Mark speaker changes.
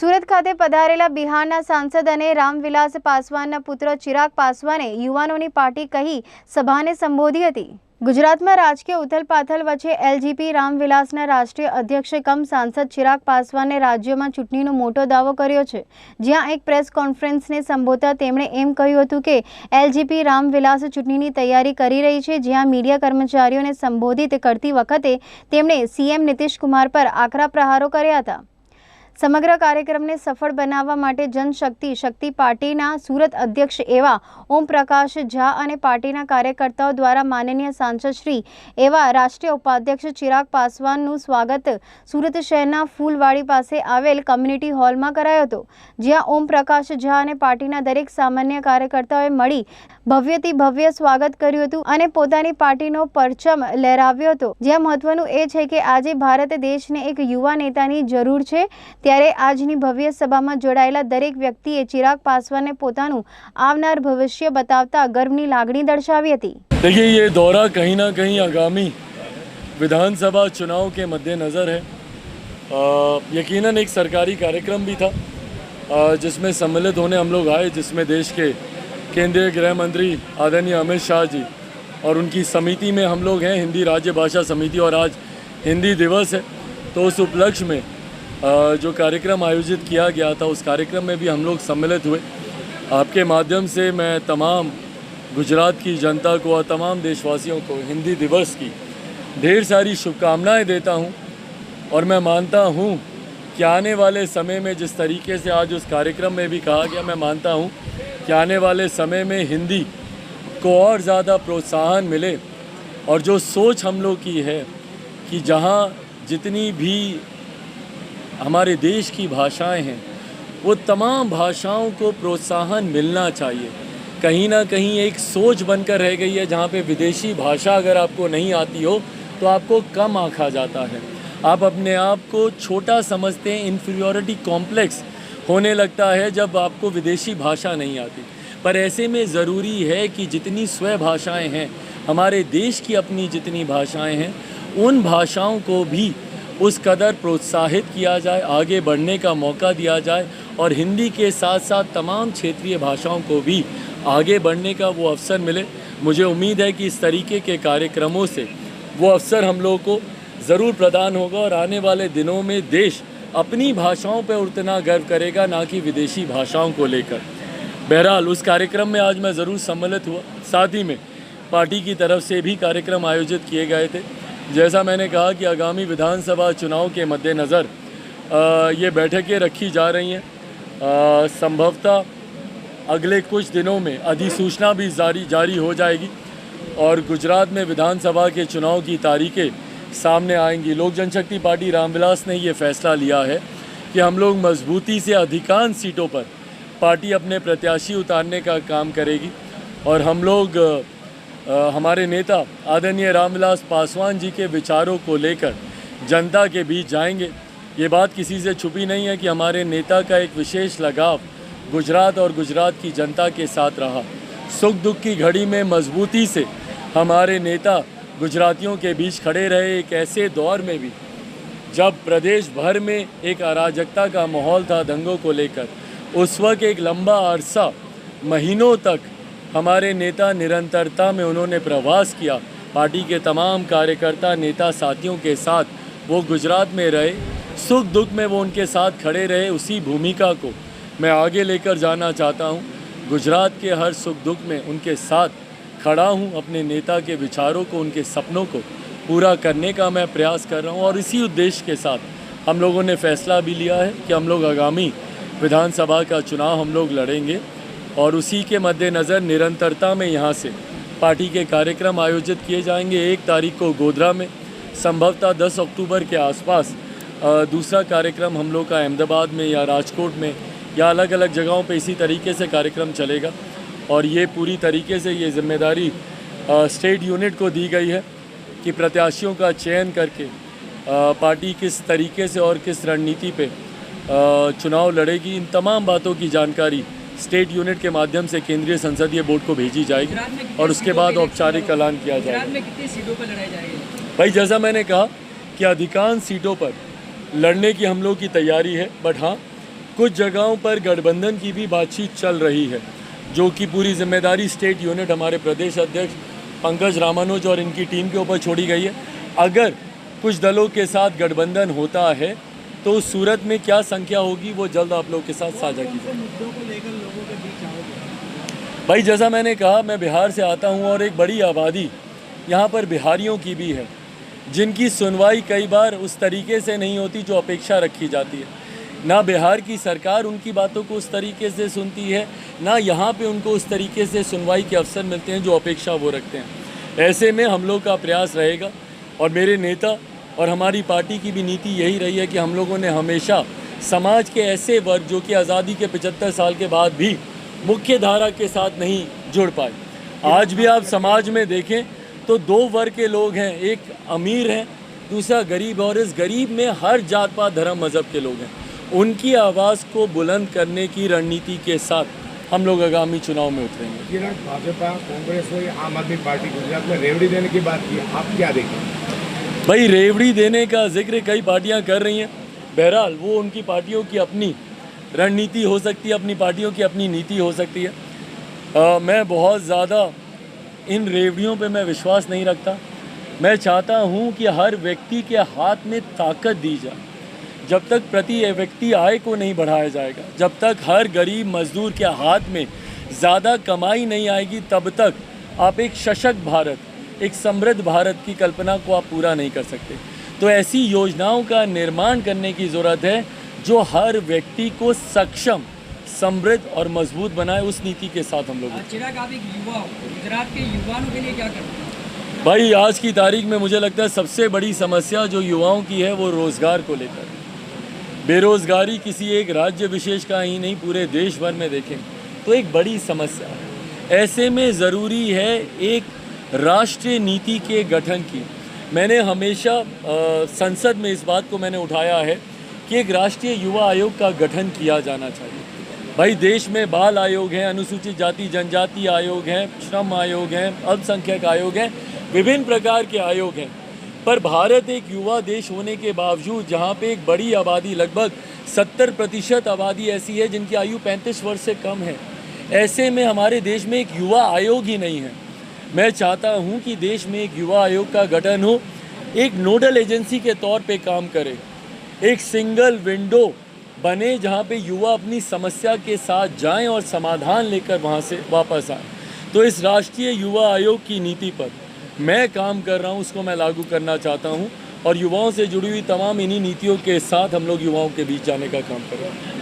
Speaker 1: સુરત ખાતે પધારેલા બિહારના સાંસદ અને રામવિલાસ પાસવાનના પુત્ર ચિરાગ પાસવાને યુવાનોની પાર્ટી કહી સભાને સંબોધી હતી। ગુજરાતમાં રાજકીય ઉથલપાથલ વચ્ચે એલજીપી રામવિલાસના રાષ્ટ્રીય અધ્યક્ષ કમ સાંસદ ચિરાગ પાસવાને રાજ્યમાં ચૂંટણીનો મોટો દાવો કર્યો છે। જ્યાં એક પ્રેસ કોન્ફરન્સને સંબોધતા તેમણે એમ કહ્યું હતું કે એલજીપી રામવિલાસ ચૂંટણીની તૈયારી કરી રહી છે। જ્યાં મીડિયા કર્મચારીઓને સંબોધિત કરતી વખતે તેમણે સીએમ નીતિશ कुमार पर આકરા પ્રહારો કર્યા હતા। समग्र कार्यक्रम ने सफल बनावा माटे जनशक्ति शक्ति पार्टीना सूरत अध्यक्ष एवा ओम प्रकाश झा अने पार्टीना कार्यकर्ताओं द्वारा माननीय सांसद श्री एवा राष्ट्रीय उपाध्यक्ष चिराग पासवानનું स्वागत सूरत शहरना फूलवाड़ी पासे आवेल कम्युनिटी हॉल में करायो हतो। ज्यां ओम प्रकाश झा अने पार्टीना दरेक सामान्य कार्यकर्ताओए मळी भव्यथी भव्य स्वागत कर्युं हतुं अने पोतानी पार्टीनो परचम लहराव्यो हतो। ज्यां महत्वनुं ए छे के आजे भारत देशने एक युवा नेतानी जरूर छे। ત્યારે આજની ભવ્ય સભામાં જોડાયેલા દરેક વ્યક્તિએ ચિરાગ પાસવાનને પોતાનું આવનાર ભવિષ્ય બતાવતા ગર્વની લાગણી દર્શાવી હતી।
Speaker 2: देखिए, ये दौरा कहीं ना कहीं आगामी विधानसभा चुनाव के मद्देनज़र है। यकीनन एक सरकारी कार्यक्रम भी था जिसमें सम्मिलित होने हम लोग आए, जिसमें देश के केंद्रीय गृह मंत्री आदरणीय अमित शाह जी और उनकी समिति में हम लोग हैं, हिंदी राज्य भाषा समिति, और आज हिंदी दिवस है। तो उस उपलक्ष्य में जो कार्यक्रम आयोजित किया गया था, उस कार्यक्रम में भी हम लोग सम्मिलित हुए। आपके माध्यम से मैं तमाम गुजरात की जनता को और तमाम देशवासियों को हिंदी दिवस की ढेर सारी शुभकामनाएं देता हूं। और मैं मानता हूं कि आने वाले समय में जिस तरीके से आज उस कार्यक्रम में भी कहा गया, मैं मानता हूं कि आने वाले समय में हिंदी को और ज़्यादा प्रोत्साहन मिले। और जो सोच हम लोग की है कि जहां जितनी भी हमारे देश की भाषाएं हैं, वो तमाम भाषाओं को प्रोत्साहन मिलना चाहिए। कहीं ना कहीं एक सोच बनकर रह गई है जहाँ पे विदेशी भाषा अगर आपको नहीं आती हो तो आपको कम आंका जाता है, आप अपने आप को छोटा समझते हैं, इन्फीरियॉरिटी कॉम्प्लेक्स होने लगता है जब आपको विदेशी भाषा नहीं आती। पर ऐसे में ज़रूरी है कि जितनी स्व भाषाएँ हैं, हमारे देश की अपनी जितनी भाषाएँ हैं, उन भाषाओं को भी उस कदर प्रोत्साहित किया जाए, आगे बढ़ने का मौका दिया जाए, और हिंदी के साथ साथ तमाम क्षेत्रीय भाषाओं को भी आगे बढ़ने का वो अवसर मिले। मुझे उम्मीद है कि इस तरीके के कार्यक्रमों से वो अवसर हम लोगों को ज़रूर प्रदान होगा और आने वाले दिनों में देश अपनी भाषाओं पर उतना गर्व करेगा, ना कि विदेशी भाषाओं को लेकर। बहरहाल उस कार्यक्रम में आज मैं ज़रूर सम्मिलित हुआ। साथ ही में पार्टी की तरफ से भी कार्यक्रम आयोजित किए गए थे। जैसा मैंने कहा कि आगामी विधानसभा चुनाव के मद्देनज़र ये बैठकें रखी जा रही हैं। संभवतः अगले कुछ दिनों में अधिसूचना भी जारी हो जाएगी और गुजरात में विधानसभा के चुनाव की तारीखें सामने आएंगी। लोक जनशक्ति पार्टी रामविलास ने ये फैसला लिया है कि हम लोग मजबूती से अधिकांश सीटों पर पार्टी अपने प्रत्याशी उतारने का काम करेगी और हम लोग हमारे नेता आदरणीय रामविलास पासवान जी के विचारों को लेकर जनता के बीच जाएंगे। ये बात किसी से छुपी नहीं है कि हमारे नेता का एक विशेष लगाव गुजरात और गुजरात की जनता के साथ रहा। सुख दुख की घड़ी में मजबूती से हमारे नेता गुजरातियों के बीच खड़े रहे। एक ऐसे दौर में भी जब प्रदेश भर में एक अराजकता का माहौल था दंगों को लेकर, उस वक्त एक लंबा अरसा महीनों तक हमारे नेता निरंतरता में उन्होंने प्रवास किया। पार्टी के तमाम कार्यकर्ता नेता साथियों के साथ वो गुजरात में रहे, सुख दुख में वो उनके साथ खड़े रहे। उसी भूमिका को मैं आगे लेकर जाना चाहता हूँ। गुजरात के हर सुख दुख में उनके साथ खड़ा हूँ। अपने नेता के विचारों को, उनके सपनों को पूरा करने का मैं प्रयास कर रहा हूँ और इसी उद्देश्य के साथ हम लोगों ने फैसला भी लिया है कि हम लोग आगामी विधानसभा का चुनाव हम लोग लड़ेंगे और उसी के मद्देनज़र निरंतरता में यहाँ से पार्टी के कार्यक्रम आयोजित किए जाएंगे। 1 तारीख को गोधरा में, संभवतः 10 अक्टूबर के आसपास दूसरा कार्यक्रम हम लोग का अहमदाबाद में या राजकोट में या अलग अलग जगहों पे इसी तरीके से कार्यक्रम चलेगा। और ये पूरी तरीके से ये जिम्मेदारी स्टेट यूनिट को दी गई है कि प्रत्याशियों का चयन करके पार्टी किस तरीके से और किस रणनीति पे चुनाव लड़ेगी। इन तमाम बातों की जानकारी स्टेट यूनिट के माध्यम से केंद्रीय संसदीय बोर्ड को भेजी जाएगी और उसके बाद औपचारिक ऐलान किया जाएगा।
Speaker 3: गुजरात में कितनी सीटों पर लड़ाई जाएगी?
Speaker 2: भाई, जैसा मैंने कहा कि अधिकांश सीटों पर लड़ने की हम लोग की तैयारी है, बट हाँ कुछ जगहों पर गठबंधन की भी बातचीत चल रही है, जो कि पूरी जिम्मेदारी स्टेट यूनिट हमारे प्रदेश अध्यक्ष पंकज रामानुज और इनकी टीम के ऊपर छोड़ी गई है। अगर कुछ दलों के साथ गठबंधन होता है तो उस सूरत में क्या संख्या होगी वो जल्द आप लोगों के साथ साझा की जाएगी।
Speaker 3: मुद्दों को लेकर लोगों के बीच आओगे?
Speaker 2: भाई जैसा मैंने कहा, मैं बिहार से आता हूँ और एक बड़ी आबादी यहाँ पर बिहारियों की भी है, जिनकी सुनवाई कई बार उस तरीके से नहीं होती जो अपेक्षा रखी जाती है। ना बिहार की सरकार उनकी बातों को उस तरीके से सुनती है, ना यहाँ पे उनको उस तरीके से सुनवाई के अवसर मिलते हैं जो अपेक्षा वो रखते हैं। ऐसे में हम लोग का प्रयास रहेगा और मेरे नेता और हमारी पार्टी की भी नीति यही रही है कि हम लोगों ने हमेशा समाज के ऐसे वर्ग जो कि आज़ादी के 75 साल के बाद भी मुख्य धारा के साथ नहीं जुड़ पाए, आज भी आप समाज में देखें तो दो वर्ग के लोग हैं, एक अमीर हैं, दूसरा गरीब, और इस गरीब में हर जात पात धर्म मज़हब के लोग हैं। उनकी आवाज़ को बुलंद करने की रणनीति के साथ हम लोग आगामी चुनाव में उतरेंगे।
Speaker 4: भाजपा, कांग्रेस हो या आम आदमी पार्टी गुजरात में रेवड़ी देने की बात की, आप क्या देखें?
Speaker 2: भाई रेवड़ी देने का जिक्र कई पार्टियां कर रही हैं। बहरहाल वो उनकी पार्टियों की अपनी रणनीति हो सकती है, अपनी पार्टियों की अपनी नीति हो सकती है। मैं बहुत ज़्यादा इन रेवड़ियों पे मैं विश्वास नहीं रखता। मैं चाहता हूं कि हर व्यक्ति के हाथ में ताकत दी जाए। जब तक प्रति व्यक्ति आय को नहीं बढ़ाया जाएगा, जब तक हर गरीब मजदूर के हाथ में ज़्यादा कमाई नहीं आएगी, तब तक आप एक सशक्त भारत, एक समृद्ध भारत की कल्पना को आप पूरा नहीं कर सकते। तो ऐसी योजनाओं का निर्माण करने की ज़रूरत है जो हर व्यक्ति को सक्षम, समृद्ध और मजबूत बनाए। उस नीति के साथ हम लोग।
Speaker 3: चिराग, आप एक युवा हो, गुजरात के युवाओं के लिए क्या करते हैं?
Speaker 2: भाई आज की तारीख में मुझे लगता है सबसे बड़ी समस्या जो युवाओं की है वो रोज़गार को लेकर। बेरोज़गारी किसी एक राज्य विशेष का ही नहीं, पूरे देश भर में देखें तो एक बड़ी समस्या है। ऐसे में ज़रूरी है एक राष्ट्रीय नीति के गठन की। मैंने हमेशा संसद में इस बात को मैंने उठाया है कि एक राष्ट्रीय युवा आयोग का गठन किया जाना चाहिए। भाई देश में बाल आयोग हैं, अनुसूचित जाति जनजाति आयोग हैं, श्रम आयोग हैं, अल्पसंख्यक आयोग हैं, विभिन्न प्रकार के आयोग हैं। पर भारत एक युवा देश होने के बावजूद, जहाँ पे एक बड़ी आबादी, लगभग 70% आबादी ऐसी है जिनकी आयु 35 वर्ष से कम है, ऐसे में हमारे देश में एक युवा आयोग ही नहीं है। मैं चाहता हूँ कि देश में एक युवा आयोग का गठन हो, एक नोडल एजेंसी के तौर पे काम करे, एक सिंगल विंडो बने जहाँ पे युवा अपनी समस्या के साथ जाएं और समाधान लेकर वहाँ से वापस आएं। तो इस राष्ट्रीय युवा आयोग की नीति पर मैं काम कर रहा हूँ, उसको मैं लागू करना चाहता हूँ और युवाओं से जुड़ी हुई तमाम इन्हीं नीतियों के साथ हम लोग युवाओं के बीच जाने का काम कर रहे हैं।